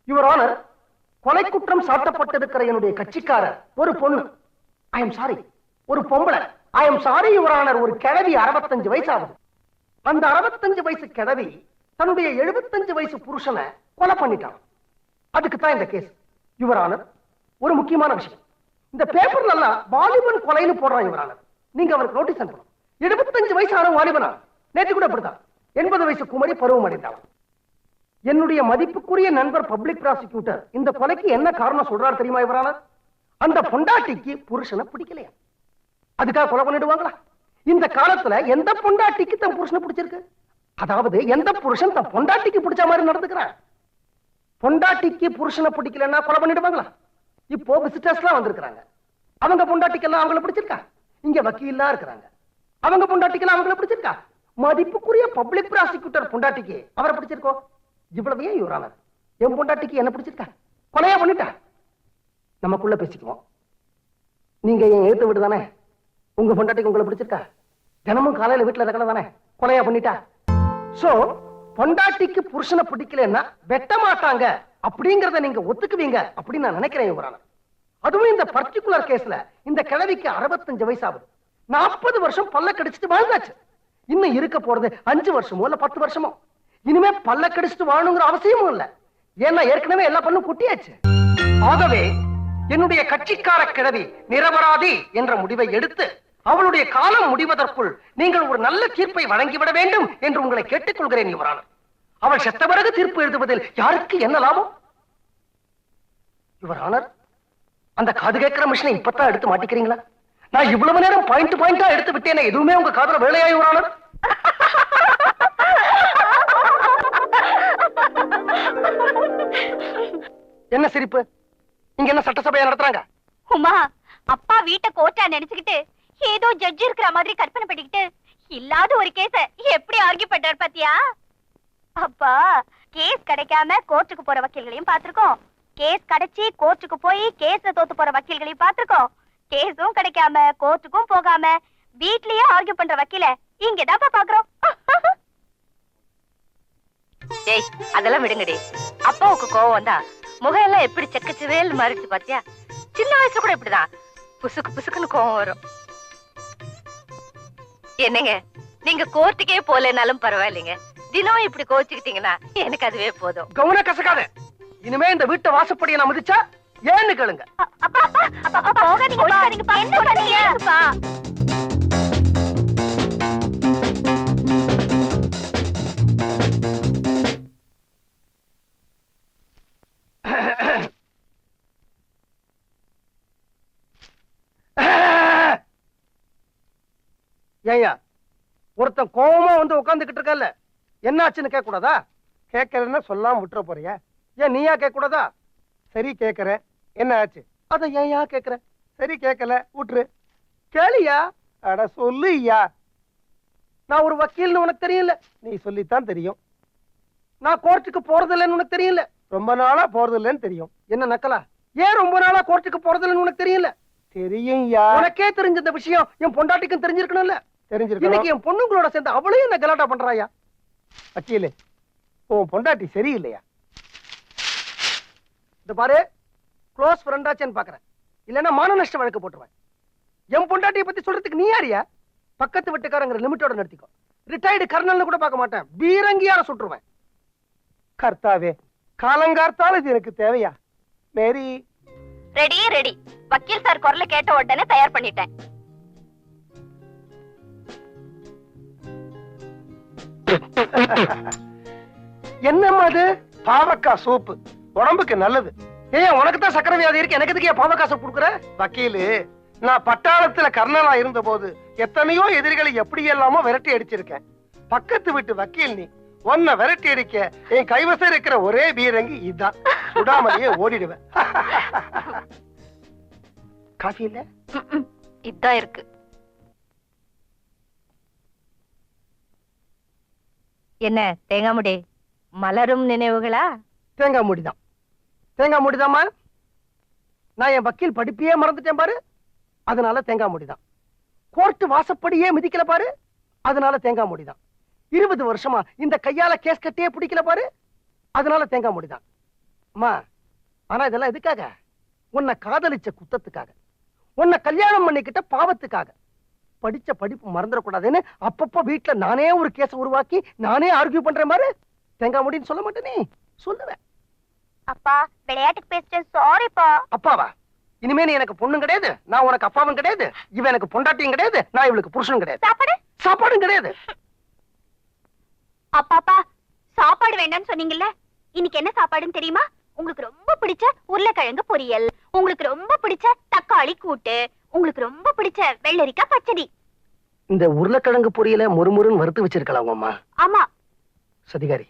Your honour, கொலை குற்றம் சாட்டப்பட்டிருக்கிற என்னுடைய கட்சிக்காரர் ஒரு பொண்ணு. ஐ எம் சாரி, ஒரு பொம்பளை. I am sorry your honour, ஒரு கிழவி 65 வயசு ஆகுது. அந்த 65 வயசு கிழவி தன்னுடைய 75 வயசு புருஷனை கொலை பண்ணிட்டான். அதுக்கு தான் இந்த கேஸ். யுவர் ஆனர், ஒரு முக்கியமான விஷயம், இந்த பேப்பர்ல எல்லாம் வாலிபன் கொலைன்னு போடுறான். யுவர் ஆனர், நீங்க அவருக்கு நோட்டீஸ் அனுப்பணும். 75 வயசு ஆன வாலிபனா, நேற்று கூட அப்படித்தான் 80 வயசு குமரி பருவம் அடைந்தாள். என்னுடைய மதிப்புக்குரிய நண்பர் பப்ளிக் ப்ராசிக்யூட்டர் இந்த கொலைக்கு என்ன காரணம் சொல்றாரு தெரியுமா யுவர் ஆனர்? அந்த பொண்டாட்டிக்கு புருஷனை பிடிக்கலையா, அதுக்காக கொலை பண்ணிடுவாங்களா? இந்த காலத்துல எந்த பொண்டாட்டிக்கு தன் புருஷனை பிடிச்சிருக்கு? அதாவது எந்த புருஷன் தன் பொண்டாட்டிக்கு பிடிச்ச மாதிரி நடந்துக்கிறான்? பொண்டாட்டிக்கு புருஷனை பிடிக்கலன்னா கொலை பண்ணிடுவாங்களா? இப்போ விசிட்டர்ஸ் எல்லாம் வந்திருக்காங்க, அவங்க பொண்டாட்டிக்கெல்லாம் அவங்கள பிடிச்சிருக்கா? இங்க வக்கீல்லாம் இருக்கிறாங்க, அவங்க பொண்டாட்டிக்கெல்லாம் அவங்கள பிடிச்சிருக்கா? மதிப்புக்குரிய பப்ளிக் ப்ராசிக்யூட்டர் பொண்டாட்டிக்கு அவரை பிடிச்சிருக்கோ? இவ்வளவு ஏன் யுவர் ஆனர், என் பொண்டாட்டிக்கு என்ன பிடிச்சிருக்கா? கொலையா பண்ணிட்டா? நமக்குள்ள பேசிக்குவோம். நீங்க என் எழுத்து விட்டு தானே, உங்க பொண்டாட்டிக்கு உங்களை பிடிச்சிருக்கா? தினமும் காலையில வீட்டுல இருக்கல தானே, கொலையா பண்ணிட்டா? சோ பொண்டாட்டிக்கு புருஷனை பிடிக்கலன்னா வெட்ட மாட்டாங்க அப்படிங்கறத நீங்க ஒத்துக்குவீங்க அப்படின்னு நான் நினைக்கிறேன் யுவர் ஆனர். அதுவும் இந்த பர்டிகுலர் கேஸ்ல இந்த கிழவிக்கு 65 வயசு ஆகுது. 40 வருஷம் பல்ல கடிச்சிட்டு வாழ்ந்தாச்சு. இன்னும் இருக்க போறது 5 வருஷமோ இல்ல 10 வருஷமோ. இனிமே பல்ல கடிச்சிட்டு வாழணுங்கிற அவசியமும் இல்ல, ஏன்னா ஏற்கனவே எல்லா பல்லும் குட்டியாச்சு. ஆகவே என்னுடைய கட்சிக்கார கிழவி நிரபராதி என்ற முடிவை எடுத்து அவளுடைய காலம் முடிவதற்குள் நீங்கள் ஒரு நல்ல தீர்ப்பை வழங்கிவிட வேண்டும் என்று உங்களை கேட்டுக்கொள்கிறேன் யுவர் ஆனர். அவள் செத்த பிறகு தீர்ப்பு எழுதுவதில் யாருக்கு என்ன லாபம்? யுவர் ஆனர், அந்த காது கேட்கிற மிஷினை இப்பதான் எடுத்து மாட்டிக்கிறீங்களா? நான் இவ்வளவு நேரம் பாயிண்டா எடுத்து விட்டேனே, எதுவுமே உங்க காதுல வேலையா யுவர் ஆனர்? என்ன சிரிப்பு? இங்க என்ன சட்டசபையா நடத்துறாங்க? உமா, அப்பா வீட்டை கோர்ட்டா நினைச்சுக்கிட்டு ஏதோ ஜட்ஜ் இருக்கிற மாதிரி கற்பனை பண்ணிக்கிட்டு இல்லாத ஒரு கேஸ எப்படி ஆர்கியூ பண்றாரு பாத்தியா? அப்பா, கேஸ் கிடைக்காம கோர்ட்டுக்கு போற வக்கீல்களையும் பாத்துருக்கோம், கேஸ் கிடைச்சி கோர்ட்டுக்கு போய் கேஸ்ல தோத்து போற வக்கீல்களையும் பாத்துருக்கோம், கேஸும் கிடைக்காம கோர்ட்டுக்கும் போகாம வீட்லயே ஆர்கியூ பண்ற வக்கீல இங்கதான் பாக்குறோம். டேய், அதெல்லாம் விடுங்கடி. அப்பாவுக்கு கோவம் வந்தா முகம் எல்லாம் எப்படி செக்கச்சுவேல் மாறிச்சு பாத்தியா? சின்ன வயசுல கூட இப்படிதான் புசுக்கு புசுக்குன்னு கோவம் வரும். என்னங்க, நீங்க கோர்ட்டுக்கே போலனாலும் பரவாயில்லைங்க, தினம் இப்படி கோச்சுக்கிட்டீங்கன்னா எனக்கு அதுவே போதும். கவுன கசக்காத. இனிமே இந்த வீட்டை வாசப்படியை நான் மதிச்சா ஏன்னு கேளுங்க. ஏயா, ஒருத்தன் கோவமா வந்து உட்காந்துக்கிட்டு இருக்கல, என்னாச்சுன்னு கேட்க கூடாதா? கேட்கறேன்னு சொல்லாம விட்டுற போறியா? ஏன் நீயா கேட்க கூடாதா? சரி கேட்கற, என்ன ஆச்சு? அத ஏன்யா கேட்கற? சரி கேட்கல, விட்டுரு. கேளியா? அட சொல்லுயா. நான் ஒரு வக்கீல்னு உனக்கு தெரியல, நீ சொல்லித்தான் தெரியும். நான் கோர்ட்டுக்கு போறது இல்லைன்னு உனக்கு தெரியல, ரொம்ப நாளா போறது இல்லைன்னு தெரியும். என்ன நக்கலா? ஏன் ரொம்ப நாளா கோர்ட்டுக்கு போறது இல்லைன்னு உனக்கு தெரியல? தெரியும். உனக்கே தெரிஞ்ச இந்த விஷயம் என் பொண்டாட்டிக்கும் தெரிஞ்சிருக்கணும்ல? தெரிஞ்சிருக்கணும். இன்னைக்கு என் பொண்ணுங்களோட சேர்ந்து அவளையும் என்ன கலாட்டா பண்றாயா? வக்கீலே, உன் பொண்டாட்டி சரியில்லையா? இந்த பாரு, க்ளோஸ் ஃப்ரெண்டாச்சேன்னு பாக்குறேன், இல்லன்னா மான நஷ்ட வழக்கு போட்டுருவேன். என் பொண்டாட்டியை பத்தி சொல்றதுக்கு நீ யாரியா? பக்கத்து வீட்டுக்காரங்கிற லிமிட்டோட நடத்திக்கோ. ரிட்டையர்டு கர்னல்னு கூட பார்க்க மாட்டேன், பீரங்கியார சுட்டுருவேன். கர்த்தாவே, காலங்கார்த்தால இது எனக்கு தேவையா? மேரி ரெடி ரெடி. வக்கீல் சார் குரல கேட்ட உடனே தயார் பண்ணிட்டேன். என்னம்மா அது? பாவக்காய் சூப்பு உடம்புக்கு நல்லது. ஏன் உனக்கு தான் சக்கரை வியாதி இருக்கு, எனக்கு எதுக்கு பாவக்காய் சூப் கொடுக்குற? வக்கீலு, நான் பட்டாளத்துல கர்னலா இருந்த போது எத்தனையோ எதிரிகளை எப்படி எல்லாமோ விரட்டி அடிச்சிருக்கேன். பக்கத்து வீட்டு வக்கீல் நீ, உன்னை விரட்டி அடிக்க என் கைவசம் இருக்கிற ஒரே பீரங்கி இதுதான். சுடாமலேயே ஓடிடுவேன். காஃபி இல்ல? இதான் இருக்கு. என்ன தேங்காய் முடி? மலரும் நினைவுகளா? தேங்காய் மூடிதான். தேங்காய் மூடிதாமா. நான் என் வக்கீல் படிப்பையே மறந்துட்டேன் பாரு, அதனால தேங்காய் மூடிதான். கோர்ட்டு வாசப்படியே மிதிக்கல பாரு, அதனால தேங்காய் மூடிதான். 20 வருஷமா இந்த கையால கேஸ் கட்டியே பிடிக்கல பாரு, அதனால தேங்காய் மூடிதான். அம்மா, ஆனா இதெல்லாம் எதுக்காக? உன்னை காதலிச்ச குத்தத்துக்காக, உன்னை கல்யாணம் பண்ணிக்கிட்ட பாவத்துக்காக. படிச்ச படிப்பு மறந்துடக்கூடாதுன்னு அப்பப்ப வீட்டுல நானே ஒரு கேஸ உருவாக்கி நானே ஆர்கியூ பண்ற மாதிரி தேங்காய் முடின்னு சொல்ல மாட்டேனே, சொல்லுவேன். அப்பா விளையாட்டுக்கு பேசிட்டேன், சாரிப்பா. அப்பாவா? இனிமே நீ எனக்கு பொண்ணும் கிடையாது, நான் உனக்கு அப்பாவும் கிடையாது, இவன் எனக்கு பொண்டாட்டியும் கிடையாது, நான் இவளுக்கு புருஷனும் கிடையாது, சாப்பாடு சாப்பாடும் கிடையாது. அப்பாப்பா சாப்பாடு வேண்டாம்னு சொன்னீங்கல்ல, இன்னைக்கு என்ன சாப்பாடுன்னு தெரியுமா? உங்களுக்கு ரொம்ப பிடிச்ச உருளைக்கிழங்கு பொரியல், உங்களுக்கு ரொம்ப பிடிச்ச தக்காளி கூட்டு, உங்களுக்கு ரொம்ப பிடிச்ச வெள்ளரிக்காய் பச்சடி. இந்த உருளைக்கிழங்கு பொரியல முறுமுறுன்னு வறுத்து வச்சிருக்கலாம் உங்க அம்மா. ஆமா. சதிகாரி,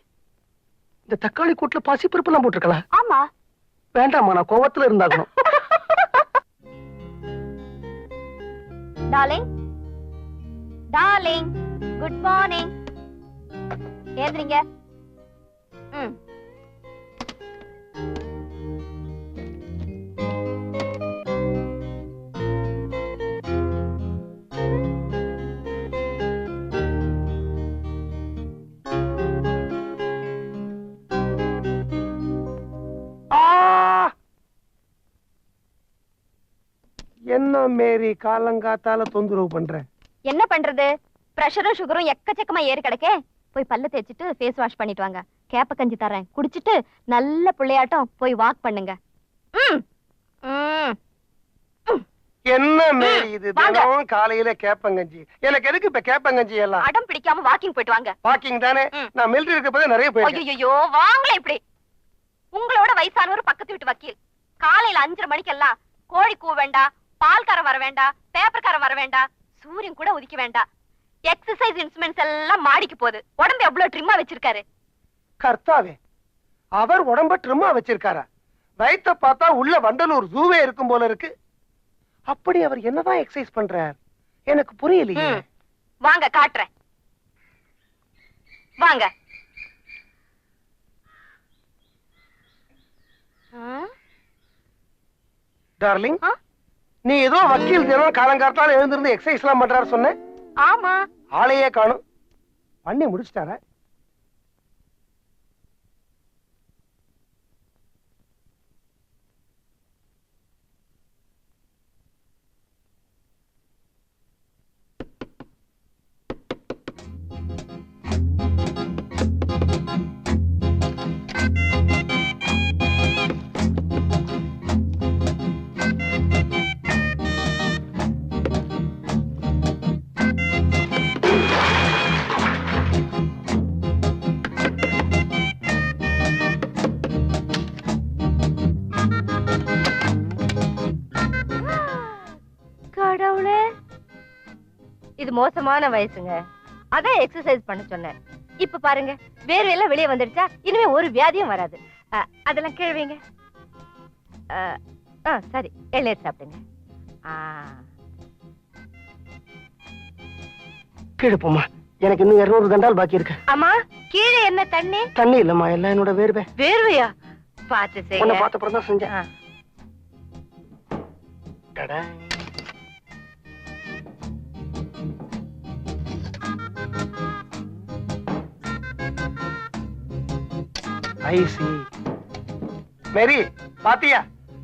இந்த தக்காளி கூட்டுல பாசிப்பருப்பு எல்லாம் போட்டிருக்கலாம். ஆமா. வேண்டாமா, நான் கோவத்துல இருந்தாகணும். Darling, darling, good morning. ஏந்திரீங்க. என்ன மேரி காலங்காத்தால தொந்தரவு பண்ற? என்ன பண்றது, பிரஷரும் சுகரும் எக்கச்சக்கமா ஏறி கிடக்கே. போய் பல்ல தேய்ச்சிட்டு ஃபேஸ் வாஷ் பண்ணிட்டு வாங்க. கேப்ப கஞ்சி தரேன், குடிச்சிட்டு நல்ல பிள்ளையாட்டம் போய் வாக் பண்ணுங்க. என்ன மேரி இது, தினம் காலையில கேப்பங்கஞ்சி? எனக்கு எதுக்கு இப்ப கேப்பங்கஞ்சி எல்லாம்? அடம் பிடிக்காம வாக்கிங் போயிட்டு வாங்க. வாக்கிங் தானே, நான் மிலிட்டரி இருக்கப்ப நிறைய போயிருக்கேன். ஐயோ வாங்களே இப்படி. உங்களோட வயசானவர் பக்கத்து வீட்டு வக்கீல் காலையில 5:30 மணிக்கெல்லாம் கோழி கூவ வேண்டாம், பால்காரன் வர வேண்டாம், பேப்பர்காரன் வர வேண்டாம், சூரியன் கூட உதிக்க வேண்டாம், எக்ஸசைஸ் இன்ஸ்ட்ருமெண்ட்ஸ் எல்லாம் மாடிக்கு போகுது. உடம்பு எவ்வளவு ட்ரிம்மா வச்சிருக்காரு. கர்த்தாவே, அவர் உடம்ப ட்ரிம்மா வச்சிருக்காரா? வயிற்ற பார்த்தா உள்ள வண்டலூர் ஜூவே இருக்கும் போல இருக்கு. அப்படி அவர் என்னதான் எக்ஸசைஸ் பண்றார் எனக்கு புரியலையே. வாங்க காட்டுறேன், வாங்க. டார்லிங், நீ ஏதோ வக்கீல் தினம் காலங்காத்தால எழுந்திருந்து எக்ஸசைஸ் எல்லாம் பண்றாரு சொன்ன. ஆமா. ஆளையே காணும். பண்ணி முடிச்சிட்டாரா? இது மோசமான வயசுங்க, அதான் எக்ஸசைஸ் பண்ண சொன்னேன். இப்ப பாருங்க, வேர்வையெல்லாம் வெளியே வந்துடுச்சா, இனிமே ஒரு வியாதியும் வராது. அதெல்லாம் கேள்விங்க. சரி, எல்லையர் சாப்பிடுங்க. கீழே போமா, எனக்கு இன்னும் 200 தண்டால் பாக்கி இருக்கு. ஆமா, கீழே என்ன தண்ணி? தண்ணி இல்லம்மா, எல்லாம் என்னோட வேர்வை. வேர்வையா? பார்த்து செய்யுங்க. உன்னை பார்த்த அப்புறம் தான் செஞ்சேன். மேரி, பாத்தியா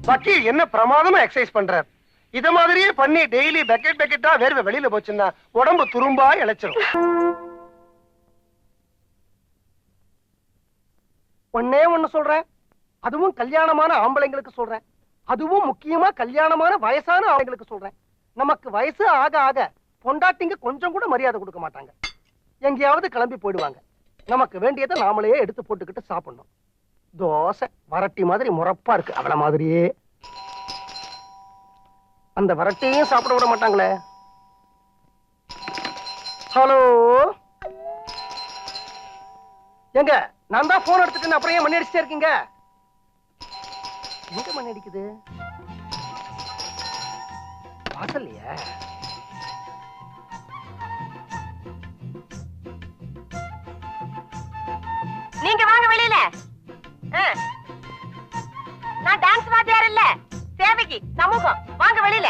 வக்கீல் என்ன பிரமாதமா எக்ஸசைஸ் பண்றார். இத மாதிரியே பண்ணி டெய்லி பக்கெட் பக்கெட்டா வேர்வை வெளியில போச்சுன்னா உடம்பு துரும்பா இழைச்சிரும். ஒன்னே ஒண்ணு சொல்றேன், அதுவும் கல்யாணமான ஆம்பளைங்களுக்கு சொல்றேன், அதுவும் முக்கியமா கல்யாணமான வயசான ஆம்பளைங்களுக்கு சொல்றேன். நமக்கு வயசு ஆக ஆக பொண்டாட்டிங்க கொஞ்சம் கூட மரியாதை கொடுக்க மாட்டாங்க, எங்கேயாவது கிளம்பி போயிடுவாங்க. நமக்கு வேண்டியதை நாமளே எடுத்து போட்டுக்கிட்டு சாப்பிடணும். தோசை வரட்டி மாதிரி முறப்பா இருக்கு, அவள மாதிரியே. அந்த வரட்டியும் சாப்பிட விட மாட்டாங்களே. ஹலோ, எங்க நான் தான் போன் எடுத்துட்டு அப்புறம் ஏன் மணி அடிச்சுட்டே இருக்கீங்க? எங்க மணி அடிக்குது? வாசல்லையா? நீங்க வாங்க வெளியில. நான் டான்ஸ் வாத்தியார் இல்ல, சேவைக்கு சமூகம். வாங்க வெளியில.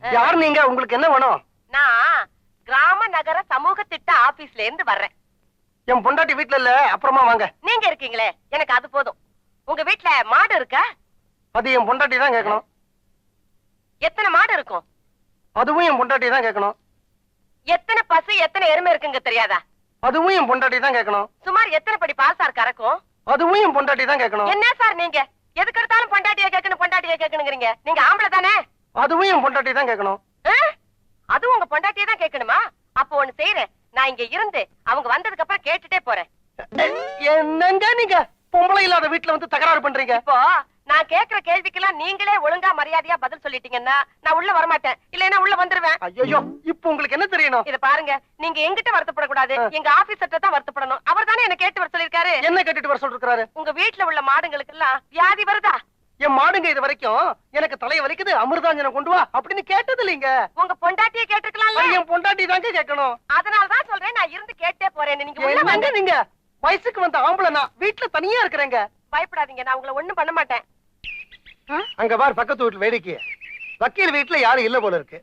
யார் நீங்க? உங்களுக்கு என்ன வேணும்? நான் கிராம நகர சமூக திட்ட ஆபீஸ்ல இருந்து வர்றேன். என் பொண்டாட்டி வீட்டுல இல்ல, அப்புறமா வாங்க. நீங்க இருக்கீங்களே எனக்கு அது போதும். உங்க வீட்டுல மாடு இருக்கா? அது என் பொண்டாட்டி தான் கேட்கணும். எத்தனை மாடு இருக்கும்? அதுவும் என் பொண்டாட்டி தான் கேட்கணும். எத்தனை பசு எத்தனை எருமை இருக்குங்க தெரியாதா? அதுவும் என் பொண்டாட்டி தான் கேட்கணும். சுமார் எத்தனை படி பால் சார் கறக்கும்? அதுவும் என் பொண்டாட்டி தான் கேட்கணும். என்ன சார் நீங்க எதுக்கு எடுத்தாலும் பொண்டாட்டியை கேட்கணுங்கிறீங்க? நீங்க ஆம்பளை தானே? அதுவும் என் பொண்டாட்டி தான் கேட்கணும். அதுவும் உங்க பொண்டாட்டியை தான் கேட்கணுமா? அப்போ ஒண்ணு செய்யறேன், நான் இங்க இருந்து அவங்க வந்ததுக்கு அப்புறம் கேட்டுட்டே போறேன். என்னங்க நீங்க பொம்பளை இல்லாத வீட்டுல வந்து தகராறு பண்றீங்க? இப்போ நான் கேக்குற கேள்விக்கெல்லாம் நீங்களே ஒழுங்கா மரியாதையா பதில் சொல்லிட்டீங்கன்னா நான் உள்ள வரமாட்டேன், இல்லைன்னா உள்ள வந்துருவேன். ஐயோ, இப்போ உங்களுக்கு என்ன தெரியணும்? இத பாருங்க, நீங்க எங்கிட்ட வருத்தப்படக்கூடாது, எங்க ஆபீசர்ட்ட தான் வருத்தப்படணும். அவர் தானே என்ன கேட்டு வர சொல்லிருக்காரு. என்ன கேட்டுட்டு வர சொல்லிருக்காரு? உங்க வீட்டுல உள்ள மாடுங்களுக்கு எல்லாம் வியாதி வருதா? என் மாடுங்க இது வரைக்கும் எனக்கு தலைய வலிக்குது, அமிர்தாஞ்சனம் கொண்டு வா அப்படின்னு கேட்டது இல்லைங்க. உங்க பொண்டாட்டியை கேட்டிருக்கலாம்ல. என் பொண்டாட்டி தாங்க கேட்கணும். அதனாலதான் சொல்றேன், நான் இருந்து கேட்டே போறேன். நீங்க உள்ள என்னங்க வாங்க. நீங்க வயசுக்கு வந்த ஆம்பளை, நான் வீட்டுல தனியா இருக்கிறேங்க. பயப்படாதீங்க, நான் உங்களை ஒண்ணும் பண்ண மாட்டேன். அங்க பார் பக்கத்து வீட்டுல வேடிக்கை. வக்கீல் வீட்டுல யாரும் இல்ல போல இருக்கு.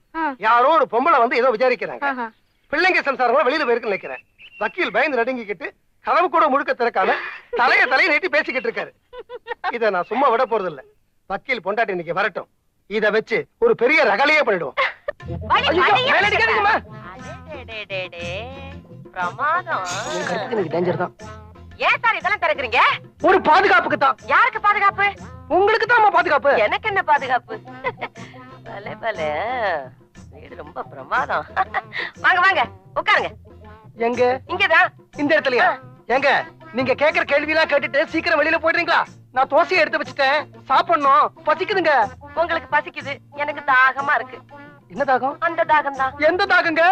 யாரோ ஒரு பொம்பளை வந்து ஏதோ விசாரிக்கிறாங்க. பிள்ளைங்க சம்சாரமா வெளியில போயிருக்கு நினைக்கிறேன். வக்கீல் பயந்து நடுங்கிக்கிட்டு கதவு கூட முழுக்க திறக்காம தலைய நீட்டி பேசிக்கிட்டு இருக்காரு. இத நான் சும்மா விட போறது இல்ல. வக்கீல் பொண்டாட்டி இன்னைக்கு வரட்டும், இத வச்சு ஒரு பெரிய ரகலையே பண்ணிடுவோம். பிரமாதம். டேஞ்சர் தான். ஏன் சார் இதெல்லாம் திறக்கிறீங்க? ஒரு பாதுகாப்புக்கு தான். யாருக்கு பாதுகாப்பு? உங்களுக்கு தான் பாதுகாப்பு. எனக்கு என்ன பாதுகாப்பு? பலே பலே, வீடு ரொம்ப பிரமாதம். வாங்க வாங்க உட்காருங்க. எங்க? இங்கதான். இந்த இடத்துலயா? எங்க நீங்க கேக்குற கேள்வி எல்லாம் கேட்டுட்டு சீக்கிரம் வெளியில போயிடுறீங்களா? நான் தோசையை எடுத்து வச்சுட்டேன், சாப்பிடணும், பசிக்குதுங்க. உங்களுக்கு பசிக்குது, எனக்கு தாகமா இருக்கு. என்ன தாகம்? அந்த தாகம் தான். எந்த தாகங்க?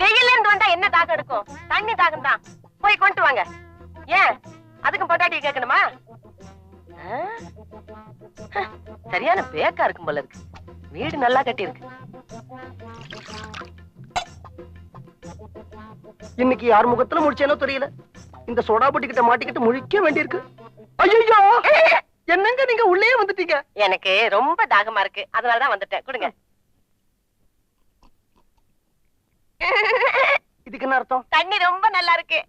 வெயில்ல இருந்து வந்தா என்ன தாகம் இருக்கும்? தண்ணி தாகம் தான். போய் கொண்டு வாங்க. ஏன் அதுக்கும் பொண்டாட்டியை கேட்கணுமா? சரியான பேக்கா இருக்கும் போல இருக்கு. வீடு நல்லா கட்டி இருக்கு. இன்னைக்கு யார் முகத்துல முடிச்சேனோ தெரியல. இந்த சோடா பொட்டி கிட்ட மாட்டிக்கிட்டு முழிக்க வேண்டியிருக்கு. ஐயோ, என்னங்க நீங்க உள்ளே வந்துட்டீங்க? எனக்கு ரொம்ப தாகமா இருக்கு, அதனாலதான் வந்துட்டேன். கொடுங்க. இதுக்கு என்ன அர்த்தம்? தண்ணி ரொம்ப நல்லா இருக்கு.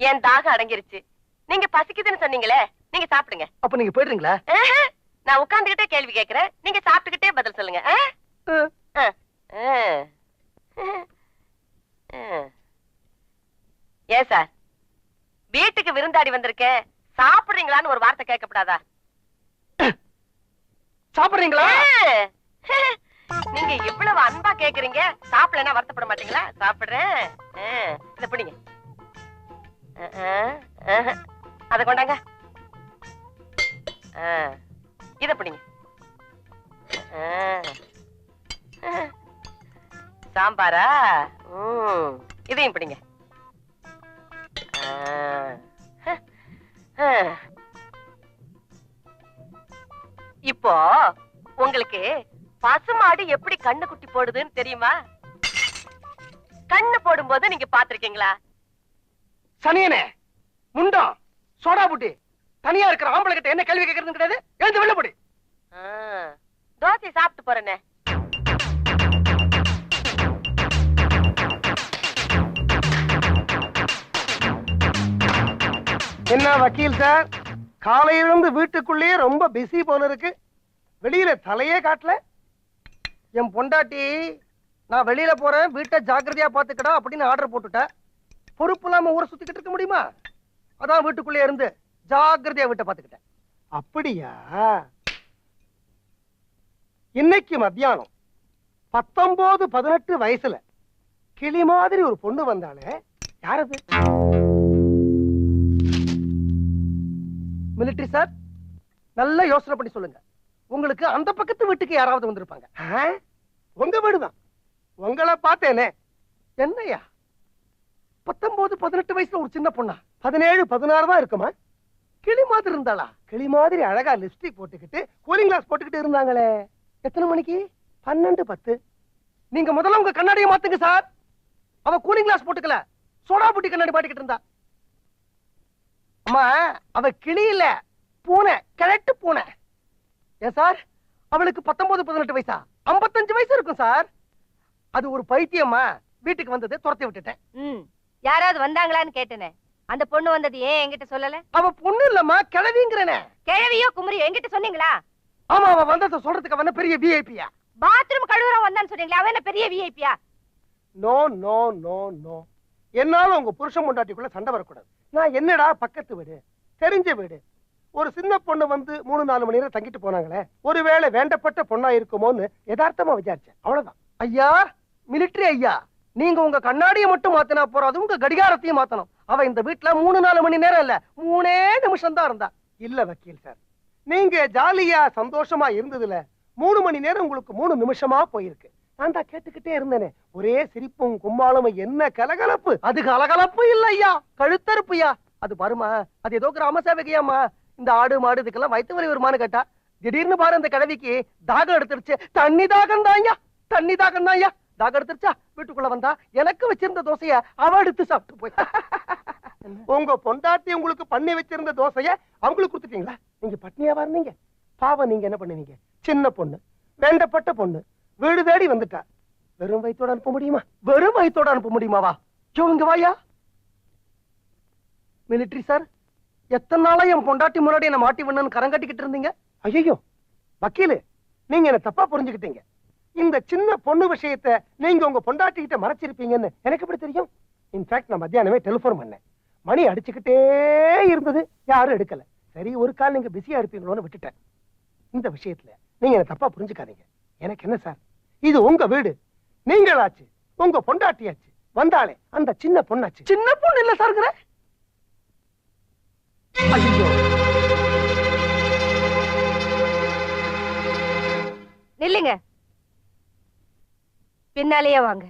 என் தாகம் அடங்கிருச்சு. நீங்க பசிக்குதுன்னு சொன்னீங்களே, நீங்க சாப்பிடுங்க. அப்ப நீங்க போயிடுறீங்களா? நான் உட்கார்ந்துகிட்டே கேள்வி கேட்கிறேன், நீங்க சாப்பிட்டுக்கிட்டே பதில் சொல்லுங்க. ஏன் சார், வீட்டுக்கு விருந்தாடி வந்திருக்கேன், சாப்பிடுறீங்களான்னு ஒரு வார்த்தை கேட்கப்படாதா? சாப்பிடுறீங்களா? நீங்க இவ்வளவு அன்பா கேக்குறீங்க, சாப்பிடலன்னா வருத்தப்பட மாட்டீங்களா? சாப்பிடுறேன். இத பிடிங்க. அத கொண்டாங்க. இத பிடிங்க. சாம்பாரா? இதையும் பிடிங்க. இப்போ உங்களுக்கு பசுமாடு எப்படி கண்ணு குட்டி போடுதுன்னு தெரியுமா? கண்ணு போடும்போது நீங்க பாத்திருக்கீங்களா? சனியனே, முண்டம், சோடா புட்டி, தனியா இருக்கிற ஆம்பளை கிட்ட என்ன கேள்வி கேட்கறது கிடையாது. எழுந்து வெளில போடி. தோசை சாப்பிட்டு போறேனே. என்ன வக்கீல் சார், காலையிலிருந்து வீட்டுக்குள்ளேயே ரொம்ப பிஸி போல இருக்கு. வெளியில தலையே காட்டல. என் பொண்டாட்டி நான் வெளியில போறேன், வீட்டை ஜாக்கிரதையா பாத்துக்கடா அப்படின்னு ஆர்டர் போட்டுட்டா. பொறுப்பு இல்லாம ஊரை சுத்திக்கிட்டு இருக்க முடியுமா? அதான் வீட்டுக்குள்ளே இருந்து ஜாக்கிரதையா வீட்டை பாத்துக்கிட்டேன். அப்படியா? இன்னைக்கு மத்தியானம் 19-18 வயசுல கிளி மாதிரி ஒரு பொண்ணு வந்தாலே, யாரது? மிலிட்டரி சார், நல்லா யோசனை பண்ணி சொல்லுங்க. உங்களுக்கு அந்த பக்கத்து வீட்டுக்கு யாராவது வந்திருப்பாங்க. உங்க வீடுதான். உங்களை பார்த்தேனே. என்னையா 19-18 வயசுல ஒரு சின்ன பொண்ணா? 17-16 தான் இருக்குமா? கிளி மாதிரி இருந்தாளா? கிளி மாதிரி அழகா லிப்ஸ்டிக் போட்டுக்கிட்டு கூலிங் கிளாஸ் போட்டுக்கிட்டு இருந்தாங்களே. எத்தனை மணிக்கு? 12-10. நீங்க முதல்ல உங்க கண்ணாடியை மாத்துங்க சார். அவ கூலிங் கிளாஸ் போட்டுக்கல, சோடா புட்டி கண்ணாடி மாட்டிக்கிட்டு இருந்தா. அம்மா, அவ கிளி இல்ல, பூனை, கிழட்டு பூனை. ஏன் சார், அவளுக்கு 19-18 வயசா? 55 வயசு இருக்கும் சார். அது ஒரு பைத்தியம்மா. வீட்டுக்கு வந்தது துரத்தி விட்டுட்டேன். ம் யாராவது வந்தாங்களான்னு கேட்டேனே, அந்த பொண்ணு வந்தது ஏன் என்கிட்ட சொல்லல? அவ பொண்ணு இல்லம்மா, கிழவிங்கிறனே. கிழவியோ குமரியோ என்கிட்ட சொன்னீங்களா? ஆமா, அவ வந்ததை சொல்றதுக்கு அவன பெரிய விஐபியா? பாத்ரூம் கழுவுறவன் வந்தான்னு சொன்னீங்களா? அவன் என்ன பெரிய விஐபியா? No no no no. என்னால உங்க புருஷன் பொண்டாட்டிக்குள்ள சண்டை வரக்கூடாது. நான் என்னடா பக்கத்து வீடு, தெரிஞ்ச வீடு, ஒரு சின்ன பொண்ணு வந்து 3-4 மணி நேரம் தங்கிட்டு போனாங்களே, ஒருவேளை வேண்டப்பட்ட பொண்ணா இருக்குமோன்னு யதார்த்தமா விசாரிச்சேன், அவ்வளவுதான். ஐயா, மிலிட்டரி ஐயா, நீங்க உங்க கண்ணாடியை மட்டும் மாத்தினா போறாது, உங்க கடிகாரத்தையும் மாத்தணும். அவ இந்த வீட்டுல 3-4 மணி நேரம் இல்ல, 3 நிமிஷம் தான் இருந்தா. இல்ல வக்கீல் சார், நீங்க ஜாலியா சந்தோஷமா இருந்ததுல 3 மணி நேரம் உங்களுக்கு 3 நிமிஷமா போயிருக்கு. நான் தான் கேட்டுக்கிட்டே இருந்தேனே, ஒரே சிரிப்பும் கும்மாளும், என்ன கலகலப்பு. அது கலகலப்பு இல்ல ஐயா, கழுத்தறுப்புயா. அது பாருமா, அது ஏதோ கிராம சேவகையாமா. இந்த ஆடு மாடு இதுக்கெல்லாம் வயிற்று வலி வருமானு கேட்டா, திடீர்னு பாரு அந்த கிழவிக்கு தாகம் எடுத்துருச்சு. தண்ணி தாகம் தான் ஐயா, தண்ணி தாகம் தான் ஐயா. தாகம் எடுத்துருச்சா, வீட்டுக்குள்ள வந்தா எனக்கு வச்சிருந்த தோசைய அவ எடுத்து சாப்பிட்டு போய். உங்க பொண்டாட்டி உங்களுக்கு பண்ணி வச்சிருந்த தோசைய அவங்களுக்கு கொடுத்துட்டீங்களா? நீங்க பட்னியாவா இருந்தீங்க? பாவம், நீங்க என்ன பண்ணுவீங்க? சின்ன பொண்ணு, வேண்டப்பட்ட பொண்ணு, வீடு தேடி வந்துட்டா. வெறும் வயித்தோட அனுப்ப முடியுமா? வெறும் வயித்தோட அனுப்ப முடியுமாவா? இங்க வாயா. மிலிட்டரி சார், எத்தனை நாளா என் பொண்டாட்டி முன்னாடி என்ன மாட்டி விடணும்னு கரங்கட்டிக்கிட்டு இருந்தீங்க? ஐயோ வக்கீலு, நீங்க என்ன தப்பா புரிஞ்சுக்கிட்டீங்க. இந்த சின்ன பொண்ணு விஷயத்தை நீங்க உங்க பொண்டாட்டி கிட்ட மறைச்சிருப்பீங்கன்னு எனக்கு எப்படி தெரியும்? இன்ஃபேக்ட் நான் மத்தியானமே டெலிபோன் பண்ணேன். மணி அடிச்சுக்கிட்டே இருந்தது, யாரும் எடுக்கல. சரி, ஒரு கால் நீங்க பிஸியா இருப்பீங்களோன்னு விட்டுட்டேன். இந்த விஷயத்துல நீங்க என்ன தப்பா புரிஞ்சுக்காதீங்க. எனக்கு என்ன சார், இது உங்க வீடு, நீங்களாச்சு, உங்க பொண்டாட்டியாச்சு, வந்தாலே அந்த சின்ன பொண்ணாச்சு. சின்ன பொண்ணு இல்ல சார். ஐயோ, நில்லுங்க, பின்னாலேயே வாங்க.